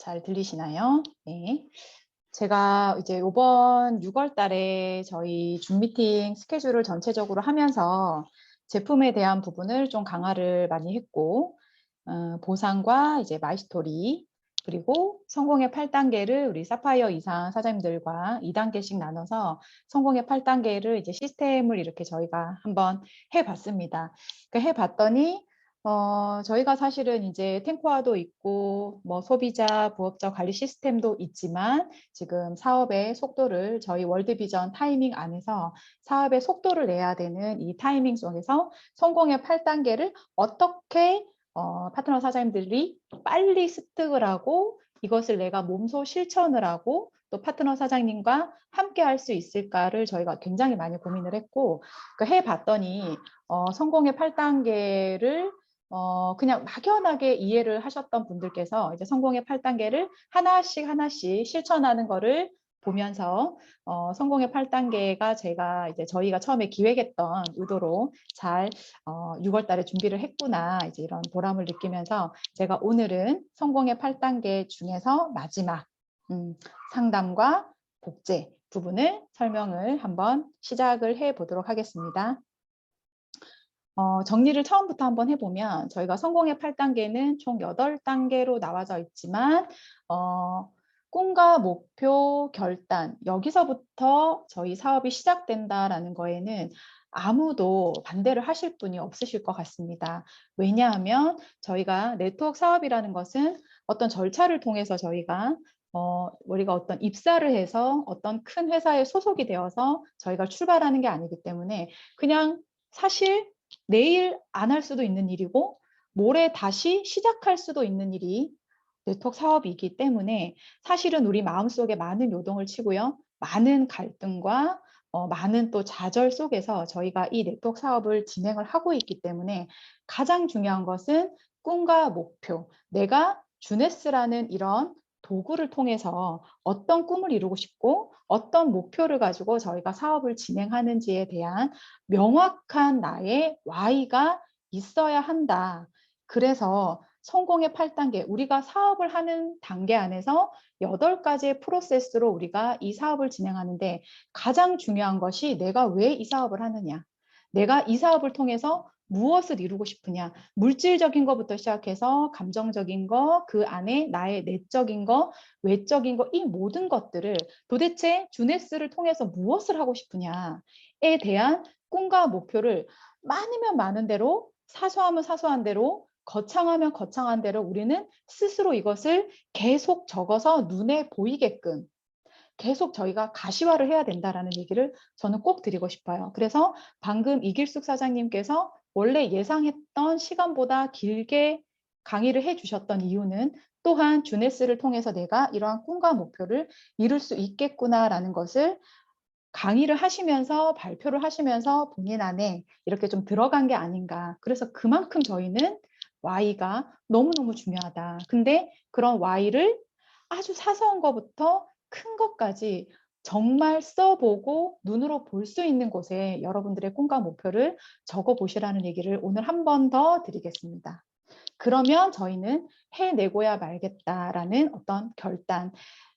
잘 들리시나요? 네. 제가 이제 이번 6월 달에 저희 줌 미팅 스케줄을 전체적으로 하면서 제품에 대한 부분을 좀 강화를 많이 했고, 보상과 이제 마이스토리, 그리고 성공의 8단계를 우리 사파이어 이상 사장님들과 2단계씩 나눠서 성공의 8단계를 이제 시스템을 이렇게 저희가 한번 해봤습니다. 그러니까 해봤더니 저희가 사실은 이제 탱코아도 있고, 뭐 소비자, 부업자 관리 시스템도 있지만, 지금 사업의 속도를 저희 월드비전 타이밍 안에서 사업의 속도를 내야 되는 이 타이밍 속에서 성공의 8단계를 어떻게 파트너 사장님들이 빨리 습득을 하고 이것을 내가 몸소 실천을 하고 또 파트너 사장님과 함께 할 수 있을까를 저희가 굉장히 많이 고민을 했고, 해봤더니 성공의 8단계를 그냥 막연하게 이해를 하셨던 분들께서 이제 성공의 8단계를 하나씩 하나씩 실천하는 거를 보면서 성공의 8단계가 제가 이제 저희가 처음에 기획했던 의도로 잘 6월 달에 준비를 했구나, 이제 이런 보람을 느끼면서 제가 오늘은 성공의 8단계 중에서 마지막 상담과 복제 부분을 설명을 한번 시작을 해 보도록 하겠습니다. 정리를 처음부터 한번 해보면 저희가 성공의 8단계는 총 8단계로 나와져 있지만 꿈과 목표, 결단, 여기서부터 저희 사업이 시작된다라는 거에는 아무도 반대를 하실 분이 없으실 것 같습니다. 왜냐하면 저희가 네트워크 사업이라는 것은 어떤 절차를 통해서 저희가 우리가 어떤 입사를 해서 어떤 큰 회사에 소속이 되어서 저희가 출발하는 게 아니기 때문에 그냥 사실 내일 안 할 수도 있는 일이고 모레 다시 시작할 수도 있는 일이 네트워크 사업이기 때문에 사실은 우리 마음속에 많은 요동을 치고요. 많은 갈등과 많은 또 좌절 속에서 저희가 이 네트워크 사업을 진행을 하고 있기 때문에 가장 중요한 것은 꿈과 목표, 내가 주네스라는 이런 도구를 통해서 어떤 꿈을 이루고 싶고 어떤 목표를 가지고 저희가 사업을 진행하는지에 대한 명확한 나의 Y가 있어야 한다. 그래서 성공의 8단계, 우리가 사업을 하는 단계 안에서 8가지의 프로세스로 우리가 이 사업을 진행하는데 가장 중요한 것이 내가 왜 이 사업을 하느냐, 내가 이 사업을 통해서 무엇을 이루고 싶으냐, 물질적인 것부터 시작해서 감정적인 거, 그 안에 나의 내적인 거, 외적인 거, 이 모든 것들을 도대체 주네스를 통해서 무엇을 하고 싶으냐에 대한 꿈과 목표를 많으면 많은 대로, 사소하면 사소한 대로, 거창하면 거창한 대로 우리는 스스로 이것을 계속 적어서 눈에 보이게끔 계속 저희가 가시화를 해야 된다라는 얘기를 저는 꼭 드리고 싶어요. 그래서 방금 이길숙 사장님께서 원래 예상했던 시간보다 길게 강의를 해주셨던 이유는 또한 주네스를 통해서 내가 이러한 꿈과 목표를 이룰 수 있겠구나라는 것을 강의를 하시면서 발표를 하시면서 본인 안에 이렇게 좀 들어간 게 아닌가. 그래서 그만큼 저희는 Y가 너무너무 중요하다. 근데 그런 Y를 아주 사소한 것부터 큰 것까지 정말 써보고 눈으로 볼 수 있는 곳에 여러분들의 꿈과 목표를 적어보시라는 얘기를 오늘 한 번 더 드리겠습니다. 그러면 저희는 해내고야 말겠다라는 어떤 결단,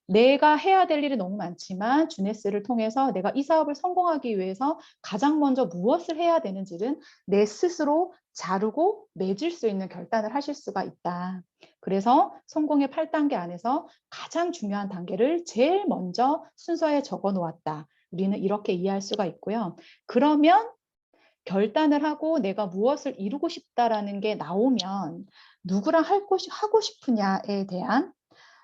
내가 해야 될 일이 너무 많지만 주네스를 통해서 내가 이 사업을 성공하기 위해서 가장 먼저 무엇을 해야 되는지는 내 스스로 자르고 맺을 수 있는 결단을 하실 수가 있다. 그래서 성공의 8단계 안에서 가장 중요한 단계를 제일 먼저 순서에 적어 놓았다. 우리는 이렇게 이해할 수가 있고요. 그러면 결단을 하고 내가 무엇을 이루고 싶다라는 게 나오면 누구랑 하고 싶으냐에 대한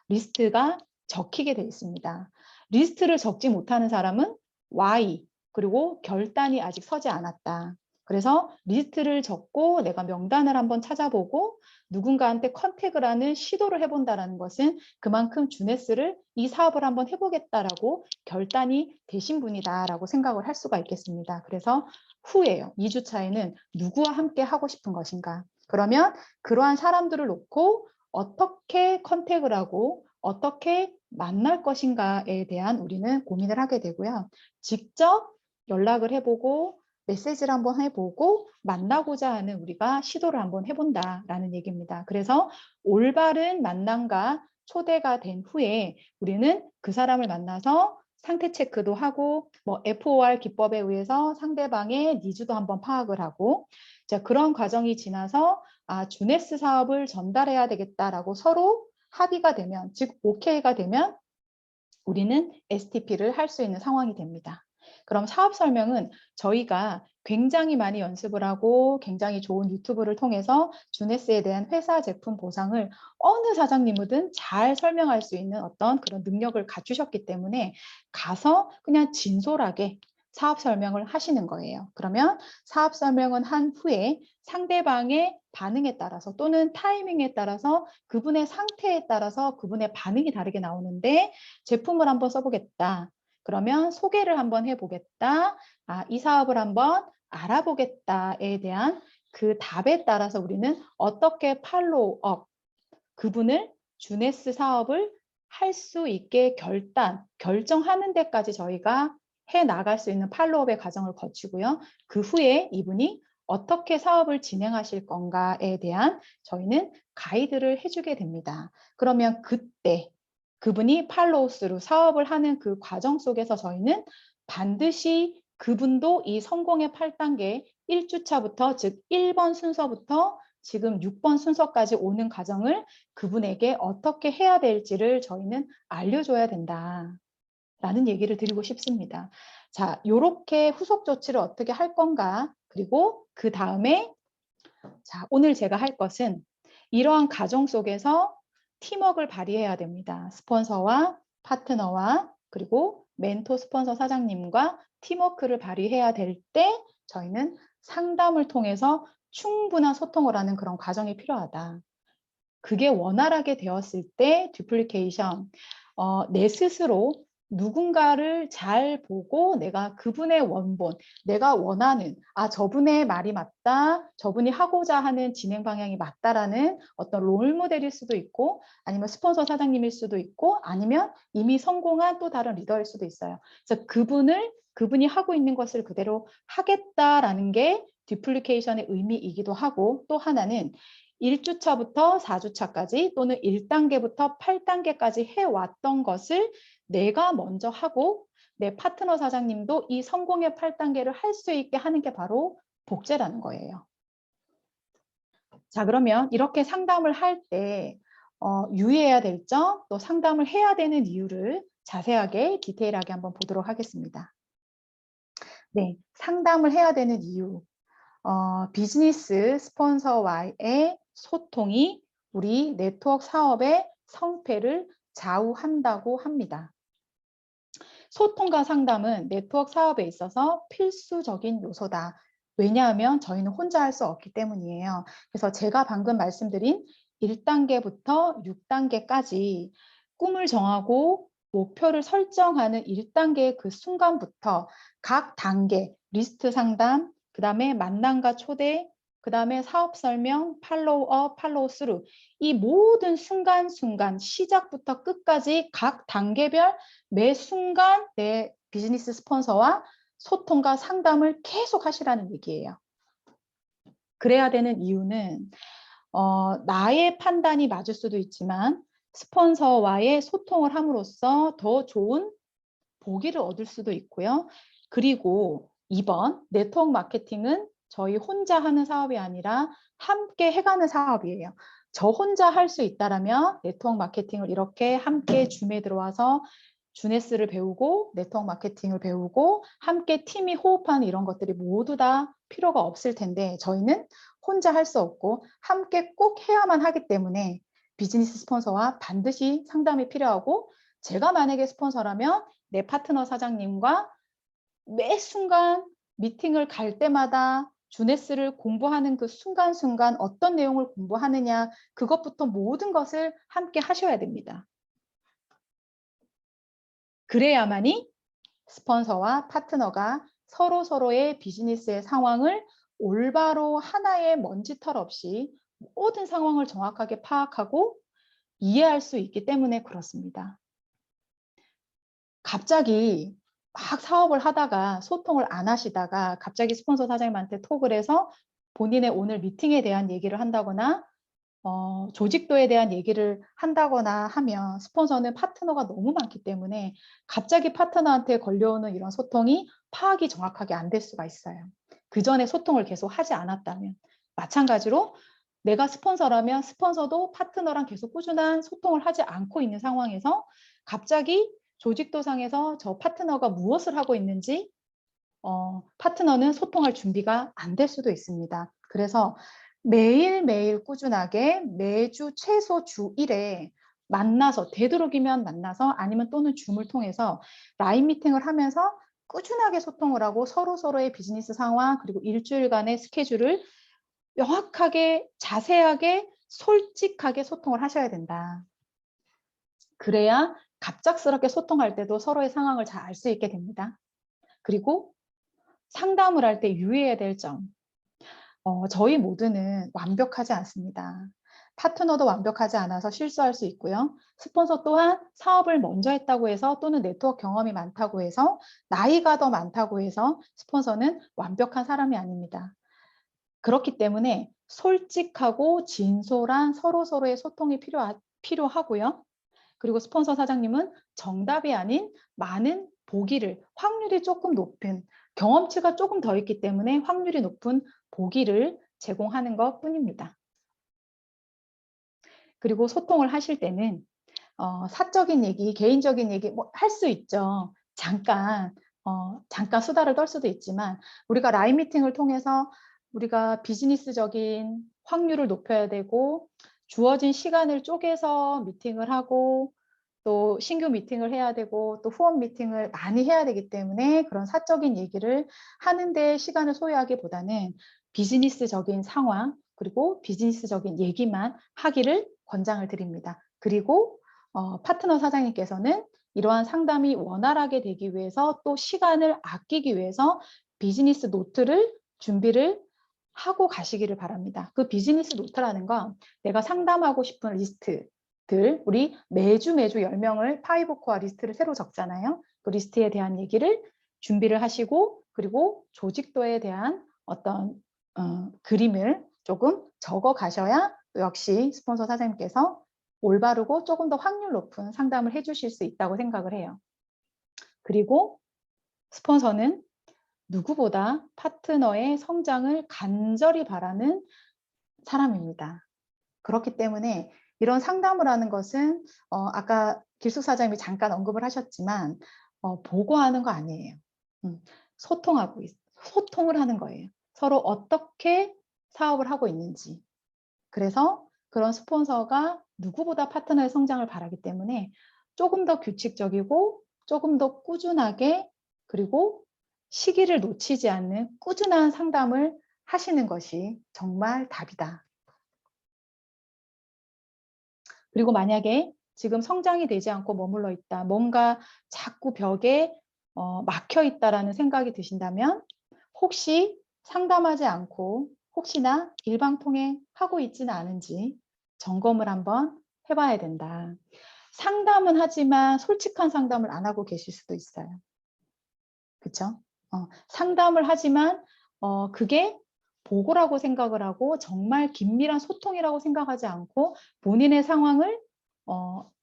리스트가 적히게 되어 있습니다. 리스트를 적지 못하는 사람은 Y, 그리고 결단이 아직 서지 않았다. 그래서 리스트를 적고 내가 명단을 한번 찾아보고 누군가한테 컨택을 하는 시도를 해본다는 것은 그만큼 주네스를 이 사업을 한번 해보겠다라고 결단이 되신 분이다라고 생각을 할 수가 있겠습니다. 그래서 후에요. 2주차에는 누구와 함께 하고 싶은 것인가. 그러면 그러한 사람들을 놓고 어떻게 컨택을 하고 어떻게 만날 것인가에 대한 우리는 고민을 하게 되고요. 직접 연락을 해보고 메시지를 한번 해보고 만나고자 하는 우리가 시도를 한번 해본다라는 얘기입니다. 그래서 올바른 만남과 초대가 된 후에 우리는 그 사람을 만나서 상태 체크도 하고 뭐 FOR 기법에 의해서 상대방의 니즈도 한번 파악을 하고 자, 그런 과정이 지나서 주네스 사업을 전달해야 되겠다라고 서로 합의가 되면 즉 OK가 되면 우리는 STP를 할 수 있는 상황이 됩니다. 그럼 사업 설명은 저희가 굉장히 많이 연습을 하고 굉장히 좋은 유튜브를 통해서 주네스에 대한 회사 제품 보상을 어느 사장님이든 잘 설명할 수 있는 어떤 그런 능력을 갖추셨기 때문에 가서 그냥 진솔하게 사업 설명을 하시는 거예요. 그러면 사업 설명은 한 후에 상대방의 반응에 따라서 또는 타이밍에 따라서 그분의 상태에 따라서 그분의 반응이 다르게 나오는데 제품을 한번 써보겠다. 그러면 소개를 한번 해보겠다. 이 사업을 한번 알아보겠다에 대한 그 답에 따라서 우리는 어떻게 팔로우업, 그분을 주네스 사업을 할 수 있게 결정하는 데까지 저희가 해 나갈 수 있는 팔로우업의 과정을 거치고요. 그 후에 이분이 어떻게 사업을 진행하실 건가에 대한 저희는 가이드를 해주게 됩니다. 그러면 그때 그분이 팔로우스루 사업을 하는 그 과정 속에서 저희는 반드시 그분도 이 성공의 8단계 1주차부터 즉 1번 순서부터 지금 6번 순서까지 오는 과정을 그분에게 어떻게 해야 될지를 저희는 알려줘야 된다라는 얘기를 드리고 싶습니다. 자, 요렇게 후속 조치를 어떻게 할 건가? 그리고 그 다음에 자, 오늘 제가 할 것은 이러한 과정 속에서 팀워크를 발휘해야 됩니다. 스폰서와 파트너와 그리고 멘토 스폰서 사장님과 팀워크를 발휘해야 될 때 저희는 상담을 통해서 충분한 소통을 하는 그런 과정이 필요하다. 그게 원활하게 되었을 때 듀플리케이션, 내 스스로 누군가를 잘 보고 내가 그분의 원본, 내가 원하는 저분의 말이 맞다, 저분이 하고자 하는 진행 방향이 맞다라는 어떤 롤모델일 수도 있고 아니면 스폰서 사장님일 수도 있고 아니면 이미 성공한 또 다른 리더일 수도 있어요. 그래서 그분이 하고 있는 것을 그대로 하겠다라는 게 듀플리케이션의 의미이기도 하고 또 하나는 1주차부터 4주차까지 또는 1단계부터 8단계까지 해왔던 것을 내가 먼저 하고 내 파트너 사장님도 이 성공의 8단계를 할 수 있게 하는 게 바로 복제라는 거예요. 자, 그러면 이렇게 상담을 할 때 유의해야 될 점, 또 상담을 해야 되는 이유를 자세하게 디테일하게 한번 보도록 하겠습니다. 네, 상담을 해야 되는 이유. 비즈니스 스폰서와의 소통이 우리 네트워크 사업의 성패를 좌우한다고 합니다. 소통과 상담은 네트워크 사업에 있어서 필수적인 요소다. 왜냐하면 저희는 혼자 할 수 없기 때문이에요. 그래서 제가 방금 말씀드린 1단계부터 6단계까지 꿈을 정하고 목표를 설정하는 1단계의 그 순간부터 각 단계, 리스트 상담, 그 다음에 만남과 초대, 그 다음에 사업 설명, 팔로우업, 팔로우스루 이 모든 순간순간 시작부터 끝까지 각 단계별 매 순간 내 비즈니스 스폰서와 소통과 상담을 계속 하시라는 얘기예요. 그래야 되는 이유는 나의 판단이 맞을 수도 있지만 스폰서와의 소통을 함으로써 더 좋은 보기를 얻을 수도 있고요. 그리고 2번 네트워크 마케팅은 저희 혼자 하는 사업이 아니라 함께 해가는 사업이에요. 저 혼자 할 수 있다라면 네트워크 마케팅을 이렇게 함께 줌에 들어와서 주네스를 배우고 네트워크 마케팅을 배우고 함께 팀이 호흡하는 이런 것들이 모두 다 필요가 없을 텐데 저희는 혼자 할 수 없고 함께 꼭 해야만 하기 때문에 비즈니스 스폰서와 반드시 상담이 필요하고 제가 만약에 스폰서라면 내 파트너 사장님과 매 순간 미팅을 갈 때마다 주네스를 공부하는 그 순간순간 어떤 내용을 공부하느냐 그것부터 모든 것을 함께 하셔야 됩니다. 그래야만이 스폰서와 파트너가 서로의 비즈니스의 상황을 올바로 하나의 먼지털 없이 모든 상황을 정확하게 파악하고 이해할 수 있기 때문에 그렇습니다. 갑자기 막 사업을 하다가 소통을 안 하시다가 갑자기 스폰서 사장님한테 톡을 해서 본인의 오늘 미팅에 대한 얘기를 한다거나 조직도에 대한 얘기를 한다거나 하면 스폰서는 파트너가 너무 많기 때문에 갑자기 파트너한테 걸려오는 이런 소통이 파악이 정확하게 안 될 수가 있어요. 그 전에 소통을 계속 하지 않았다면. 마찬가지로 내가 스폰서라면 스폰서도 파트너랑 계속 꾸준한 소통을 하지 않고 있는 상황에서 갑자기 조직도상에서 저 파트너가 무엇을 하고 있는지 파트너는 소통할 준비가 안 될 수도 있습니다. 그래서 매일매일 꾸준하게 매주 최소 주 1회 만나서 되도록이면 만나서 아니면 또는 줌을 통해서 라인 미팅을 하면서 꾸준하게 소통을 하고 서로서로의 비즈니스 상황 그리고 일주일간의 스케줄을 명확하게 자세하게 솔직하게 소통을 하셔야 된다. 그래야 갑작스럽게 소통할 때도 서로의 상황을 잘 알 수 있게 됩니다. 그리고 상담을 할 때 유의해야 될 점. 저희 모두는 완벽하지 않습니다. 파트너도 완벽하지 않아서 실수할 수 있고요. 스폰서 또한 사업을 먼저 했다고 해서 또는 네트워크 경험이 많다고 해서 나이가 더 많다고 해서 스폰서는 완벽한 사람이 아닙니다. 그렇기 때문에 솔직하고 진솔한 서로서로의 소통이 필요하고요. 그리고 스폰서 사장님은 정답이 아닌 많은 보기를 확률이 조금 높은 경험치가 조금 더 있기 때문에 확률이 높은 보기를 제공하는 것 뿐입니다. 그리고 소통을 하실 때는 사적인 얘기, 개인적인 얘기 뭐 할 수 있죠. 잠깐 수다를 떨 수도 있지만 우리가 라인 미팅을 통해서 우리가 비즈니스적인 확률을 높여야 되고 주어진 시간을 쪼개서 미팅을 하고 또 신규 미팅을 해야 되고 또 후원 미팅을 많이 해야 되기 때문에 그런 사적인 얘기를 하는 데 시간을 소요하기보다는 비즈니스적인 상황 그리고 비즈니스적인 얘기만 하기를 권장을 드립니다. 그리고 파트너 사장님께서는 이러한 상담이 원활하게 되기 위해서 또 시간을 아끼기 위해서 비즈니스 노트를 준비를 하고 가시기를 바랍니다. 그 비즈니스 노트라는 건 내가 상담하고 싶은 리스트들, 우리 매주 10명을 파이브코어 리스트를 새로 적잖아요. 그 리스트에 대한 얘기를 준비를 하시고 그리고 조직도에 대한 어떤 그림을 조금 적어 가셔야 역시 스폰서 사장님께서 올바르고 조금 더 확률 높은 상담을 해주실 수 있다고 생각을 해요. 그리고 스폰서는 누구보다 파트너의 성장을 간절히 바라는 사람입니다. 그렇기 때문에 이런 상담을 하는 것은 아까 길숙 사장님이 잠깐 언급을 하셨지만 보고하는 거 아니에요. 소통을 하는 거예요. 서로 어떻게 사업을 하고 있는지. 그래서 그런 스폰서가 누구보다 파트너의 성장을 바라기 때문에 조금 더 규칙적이고 조금 더 꾸준하게 그리고 시기를 놓치지 않는 꾸준한 상담을 하시는 것이 정말 답이다. 그리고 만약에 지금 성장이 되지 않고 머물러 있다. 뭔가 자꾸 벽에 막혀 있다라는 생각이 드신다면 혹시 상담하지 않고 혹시나 일방통행하고 있지는 않은지 점검을 한번 해봐야 된다. 상담은 하지만 솔직한 상담을 안 하고 계실 수도 있어요. 그렇죠? 상담을 하지만 그게 보고라고 생각을 하고 정말 긴밀한 소통이라고 생각하지 않고 본인의 상황을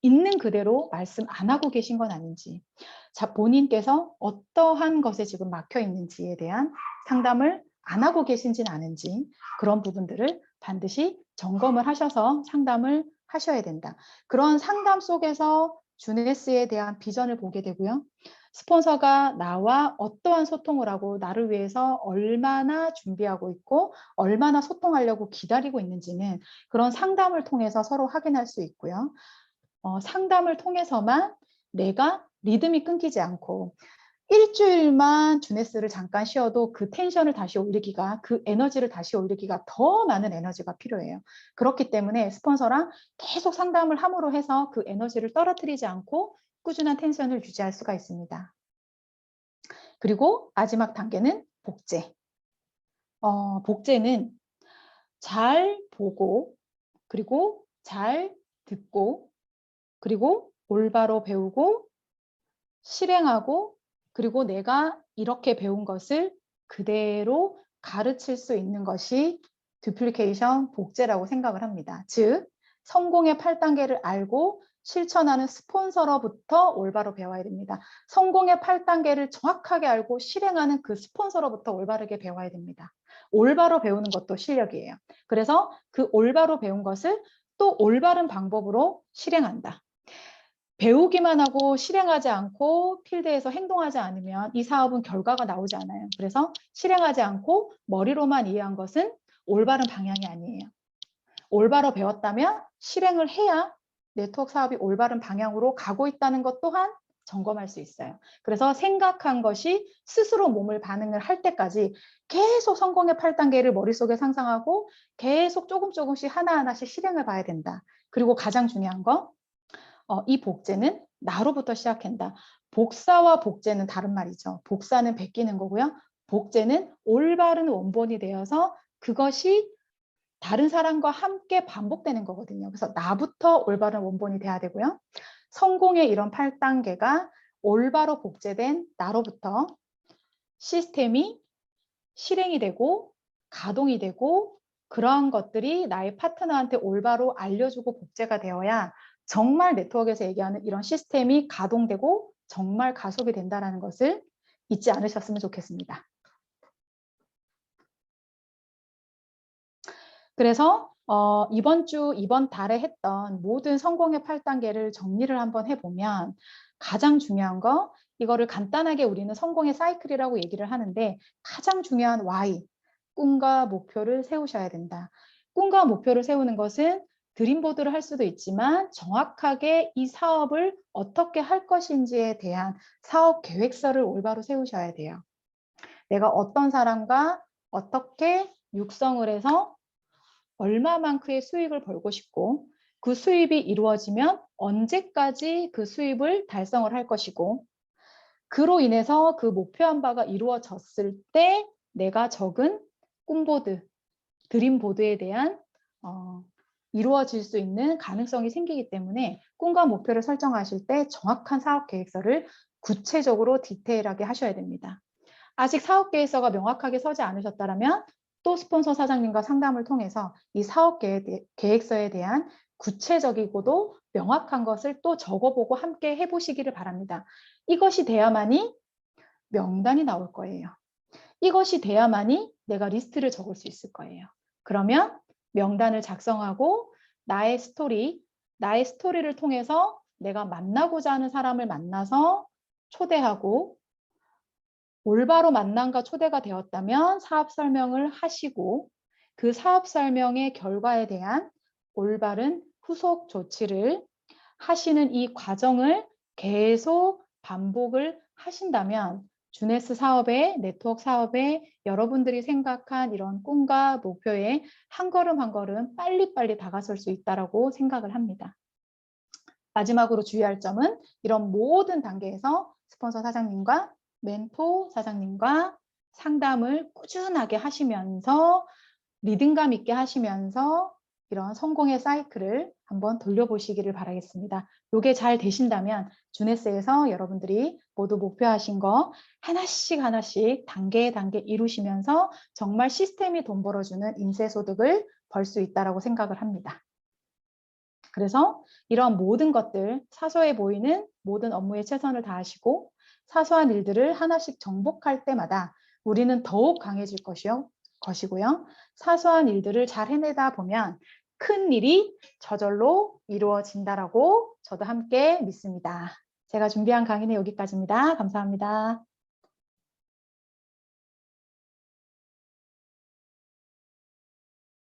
있는 그대로 말씀 안 하고 계신 건 아닌지, 자, 본인께서 어떠한 것에 지금 막혀 있는지에 대한 상담을 안 하고 계신지는 아는지 그런 부분들을 반드시 점검을 하셔서 상담을 하셔야 된다. 그런 상담 속에서 주네스에 대한 비전을 보게 되고요. 스폰서가 나와 어떠한 소통을 하고 나를 위해서 얼마나 준비하고 있고 얼마나 소통하려고 기다리고 있는지는 그런 상담을 통해서 서로 확인할 수 있고요. 상담을 통해서만 내가 리듬이 끊기지 않고 일주일만 주네스를 잠깐 쉬어도 그 텐션을 다시 올리기가, 그 에너지를 다시 올리기가 더 많은 에너지가 필요해요. 그렇기 때문에 스폰서랑 계속 상담을 함으로 해서 그 에너지를 떨어뜨리지 않고 꾸준한 텐션을 유지할 수가 있습니다. 그리고 마지막 단계는 복제. 복제는 잘 보고 그리고 잘 듣고 그리고 올바로 배우고 실행하고 그리고 내가 이렇게 배운 것을 그대로 가르칠 수 있는 것이 duplication, 복제라고 생각을 합니다. 즉, 성공의 8단계를 알고 실천하는 스폰서로부터 올바로 배워야 됩니다. 성공의 8단계를 정확하게 알고 실행하는 그 스폰서로부터 올바르게 배워야 됩니다. 올바로 배우는 것도 실력이에요. 그래서 그 올바로 배운 것을 또 올바른 방법으로 실행한다. 배우기만 하고 실행하지 않고 필드에서 행동하지 않으면 이 사업은 결과가 나오지 않아요. 그래서 실행하지 않고 머리로만 이해한 것은 올바른 방향이 아니에요. 올바로 배웠다면 실행을 해야 네트워크 사업이 올바른 방향으로 가고 있다는 것 또한 점검할 수 있어요. 그래서 생각한 것이 스스로 몸을 반응을 할 때까지 계속 성공의 8단계를 머릿속에 상상하고 계속 조금씩 하나하나씩 실행을 봐야 된다. 그리고 가장 중요한 거, 이 복제는 나로부터 시작한다. 복사와 복제는 다른 말이죠. 복사는 베끼는 거고요. 복제는 올바른 원본이 되어서 그것이 다른 사람과 함께 반복되는 거거든요. 그래서 나부터 올바른 원본이 돼야 되고요. 성공의 이런 8단계가 올바로 복제된 나로부터 시스템이 실행이 되고 가동이 되고 그러한 것들이 나의 파트너한테 올바로 알려주고 복제가 되어야 정말 네트워크에서 얘기하는 이런 시스템이 가동되고 정말 가속이 된다는 것을 잊지 않으셨으면 좋겠습니다. 그래서 이번 달에 했던 모든 성공의 8단계를 정리를 한번 해보면 가장 중요한 거, 이거를 간단하게 우리는 성공의 사이클이라고 얘기를 하는데 가장 중요한 why, 꿈과 목표를 세우셔야 된다. 꿈과 목표를 세우는 것은 드림보드를 할 수도 있지만 정확하게 이 사업을 어떻게 할 것인지에 대한 사업 계획서를 올바로 세우셔야 돼요. 내가 어떤 사람과 어떻게 육성을 해서 얼마만큼의 수익을 벌고 싶고 그 수입이 이루어지면 언제까지 그 수입을 달성을 할 것이고 그로 인해서 그 목표한 바가 이루어졌을 때 내가 적은 꿈보드, 드림보드에 대한 이루어질 수 있는 가능성이 생기기 때문에 꿈과 목표를 설정하실 때 정확한 사업 계획서를 구체적으로 디테일하게 하셔야 됩니다. 아직 사업 계획서가 명확하게 서지 않으셨다면 또 스폰서 사장님과 상담을 통해서 이 사업 계획서에 대한 구체적이고도 명확한 것을 또 적어보고 함께 해보시기를 바랍니다. 이것이 돼야만이 명단이 나올 거예요. 이것이 돼야만이 내가 리스트를 적을 수 있을 거예요. 그러면 명단을 작성하고 나의 스토리를 통해서 내가 만나고자 하는 사람을 만나서 초대하고 올바로 만남과 초대가 되었다면 사업 설명을 하시고 그 사업 설명의 결과에 대한 올바른 후속 조치를 하시는 이 과정을 계속 반복을 하신다면 주네스 사업에, 네트워크 사업에 여러분들이 생각한 이런 꿈과 목표에 한 걸음 한 걸음 빨리빨리 다가설 수 있다고 생각을 합니다. 마지막으로 주의할 점은 이런 모든 단계에서 스폰서 사장님과 멘토 사장님과 상담을 꾸준하게 하시면서 리듬감 있게 하시면서 이런 성공의 사이클을 한번 돌려보시기를 바라겠습니다. 이게 잘 되신다면 주네스에서 여러분들이 모두 목표하신 거 하나씩 단계 이루시면서 정말 시스템이 돈 벌어주는 인쇄소득을 벌 수 있다고 생각을 합니다. 그래서 이런 모든 것들, 사소해 보이는 모든 업무에 최선을 다하시고 사소한 일들을 하나씩 정복할 때마다 우리는 더욱 강해질 것이고요. 사소한 일들을 잘 해내다 보면 큰 일이 저절로 이루어진다라고 저도 함께 믿습니다. 제가 준비한 강의는 여기까지입니다. 감사합니다.